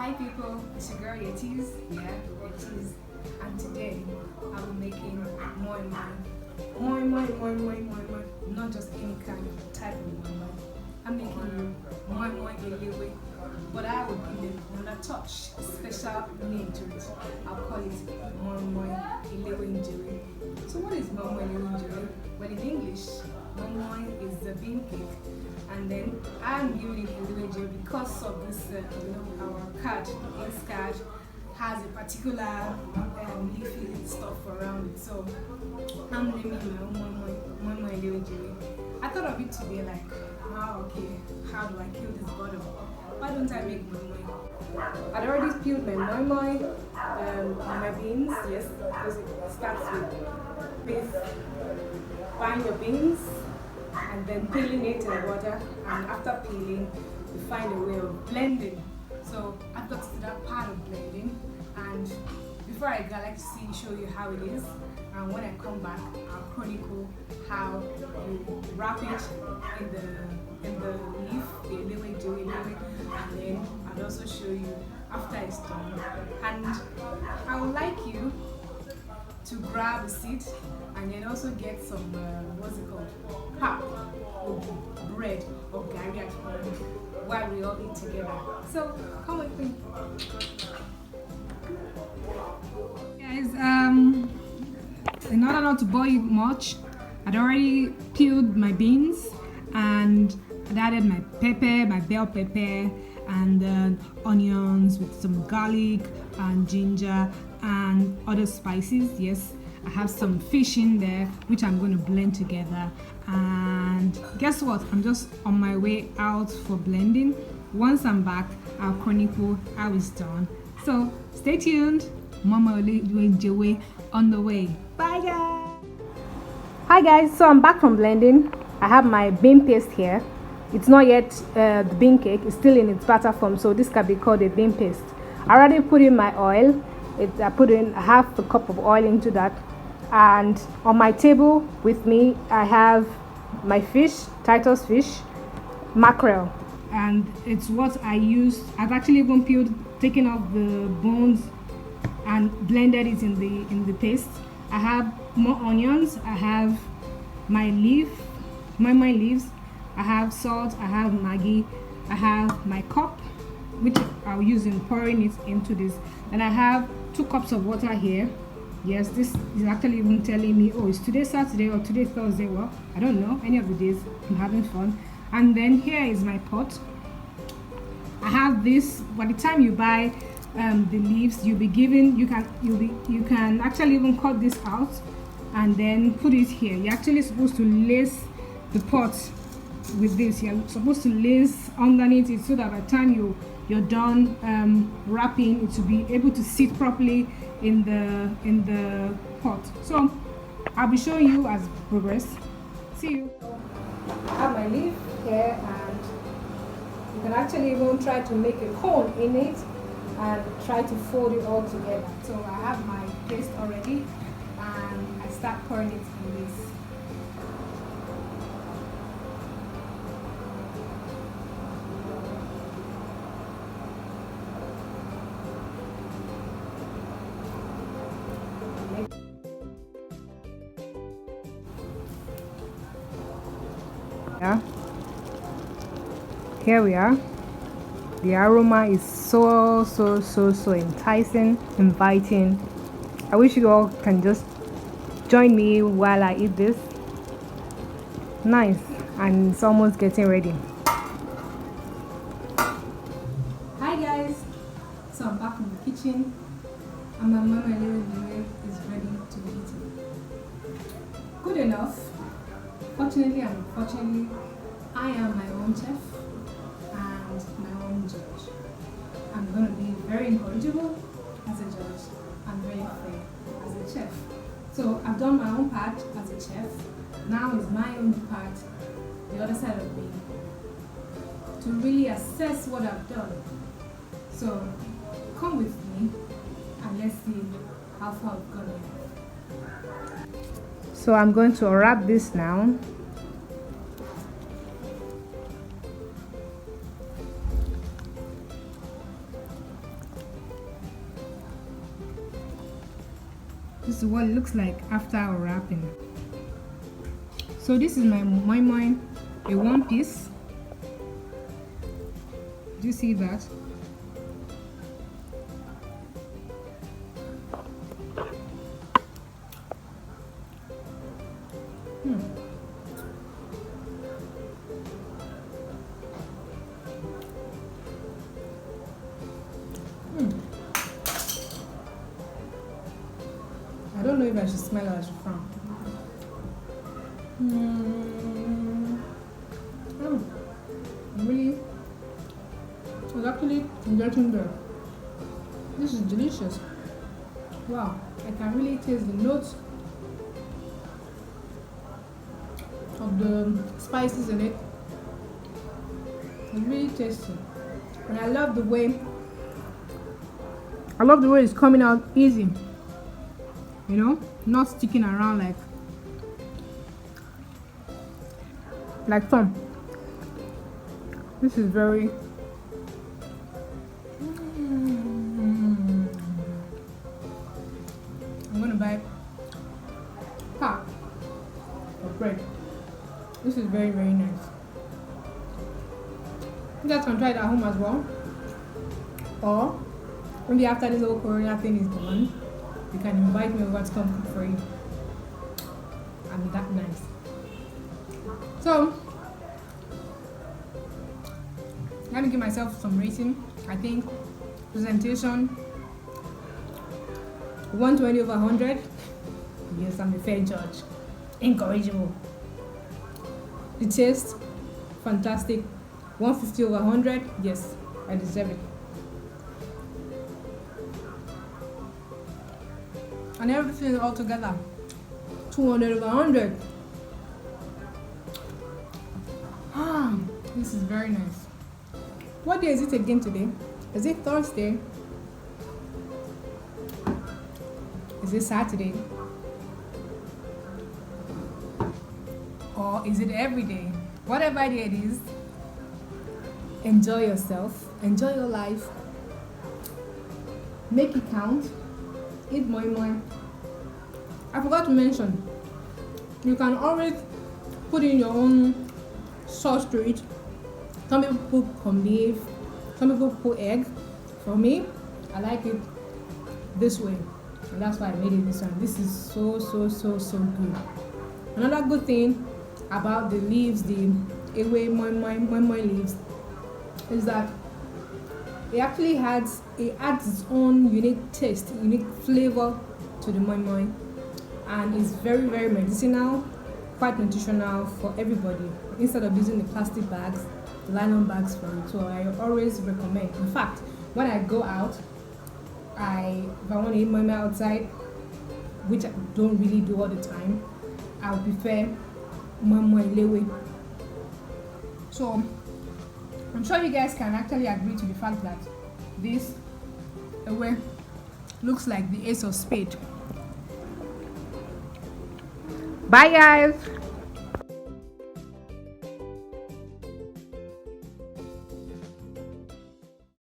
Hi people, it's your girl Yetty's, Yetty's, and today I'll be making Moimoi, not just any kind of type of Moimoi. I'm making Moimoi Elewenjewe, but I would give it another touch, a special name to it. I'll call it Moimoi Elewenjewe. So what is Moimoi Elewenjewe? Well, in English, Moimoi is the bean cake, and then I'm giving it Elewenjewe because of this, our card, this card has a particular leafy stuff around it. So I'm naming my own Moimoi Elewenjewe. I thought of it today, like, okay, how do I kill this bottle? Why don't I make Moimoi? I'd already peeled my Moimoi, my beans, yes, because it starts with buying your beans and then peeling it in water, and after peeling, you find a way of blending. So I've got to that part of blending, and before I go, I like to show you how it is, and when I come back, I'll chronicle how you wrap it in the leaf, the Elewenjewe, and then I'll also show you after it's done. And I would like you to grab a seat and then also get some what's it called, pap or bread or garri at home while we all eat together. So come with me, guys. In order not to bore you much, I'd already peeled my beans and I'd added my pepper, my bell pepper, and onions with some garlic and ginger and other spices. Yes, I have some fish in there which I'm going to blend together. And guess what? I'm just on my way out for blending. Once I'm back, I'll chronicle how it's done. So stay tuned. Moimoi Elewenjewe on the way. Bye guys. Hi guys, so I'm back from blending. I have my bean paste here. It's not yet the bean cake, it's still in its batter form, so this can be called a bean paste. I already put in my oil. I put in half a cup of oil into that, and on my table with me I have my fish, Titus fish, mackerel, and it's what I used. I've actually even peeled, taken off the bones and blended it in the paste. I have more onions, I have my Moimoi leaves, I have salt, I have Maggi, I have my cup which I'll use in pouring it into this, and I have 2 cups of water here. Yes, this is actually even telling me, oh, it's today Saturday or today Thursday. Well, I don't know, any of the days. I'm having fun. And then here is my pot. I have this. By the time you buy the leaves, you'll be given, you can actually even cut this out and then put it here. You're actually supposed to lace the pot with this. You're supposed to lace underneath it so that by the time you're done wrapping, it will be able to sit properly in the pot. So I'll be showing you as progress. See you. I have my leaf here, and you can actually even try to make a cone in it and try to fold it all together. So I have my paste already, and I start pouring it in this. Yeah, here we are. The aroma is so enticing, inviting. I wish you all can just join me while I eat this. Nice, and it's almost getting ready. Hi guys, so I'm back from the kitchen, and my Moimoi Elewenjewe is ready to be eaten. Good enough. Fortunately and unfortunately, I am my own chef and my own judge. I'm going to be very incorrigible as a judge and very fair as a chef. So I've done my own part as a chef. Now is my own part, the other side of me, to really assess what I've done. So come with me and let's see how far we've gone. So I'm going to wrap this now. This is what it looks like after wrapping. So this is my moimoi, a one piece. Do you see that? I don't know if I should smell or I should frown. Really, I was actually getting there. This is delicious. Wow, I can really taste the notes of the spices in it. It's really tasty, and I love the way it's coming out easy. You know, not sticking around like some. This is very I'm gonna buy pack of bread. This is very, very nice. You guys can try it at home as well, or maybe after this whole corona thing is done, you can invite me over to come cook for you. I'm that nice. So let me give myself some rating. I think presentation 120 over 100. Yes, I'm a fair judge. Incorrigible. The taste, fantastic. 150 over 100. Yes, I deserve it. And everything all together, 200 over 100. This is very nice. What day is it again today? Is it Thursday? Is it Saturday? Or is it every day? Whatever day it is, enjoy yourself, enjoy your life, make it count, eat moimoi. I forgot to mention, you can always put in your own sauce to it. Some people put corned beef, some people put egg. For me, I like it this way, and that's why I made it this one. This is so good. Another good thing about the leaves, the moimoi leaves, is that it actually adds its own unique taste, unique flavor to the moimoi, and it's very, very medicinal, quite nutritional for everybody. Instead of using the plastic bags, the nylon bags for it, so I always recommend. In fact, when I go out, if I want to eat moimoi outside, which I don't really do all the time, I would prefer Moimoi Elewenjewe. So I'm sure you guys can actually agree to the fact that this Ewe looks like the ace of spades. Bye guys.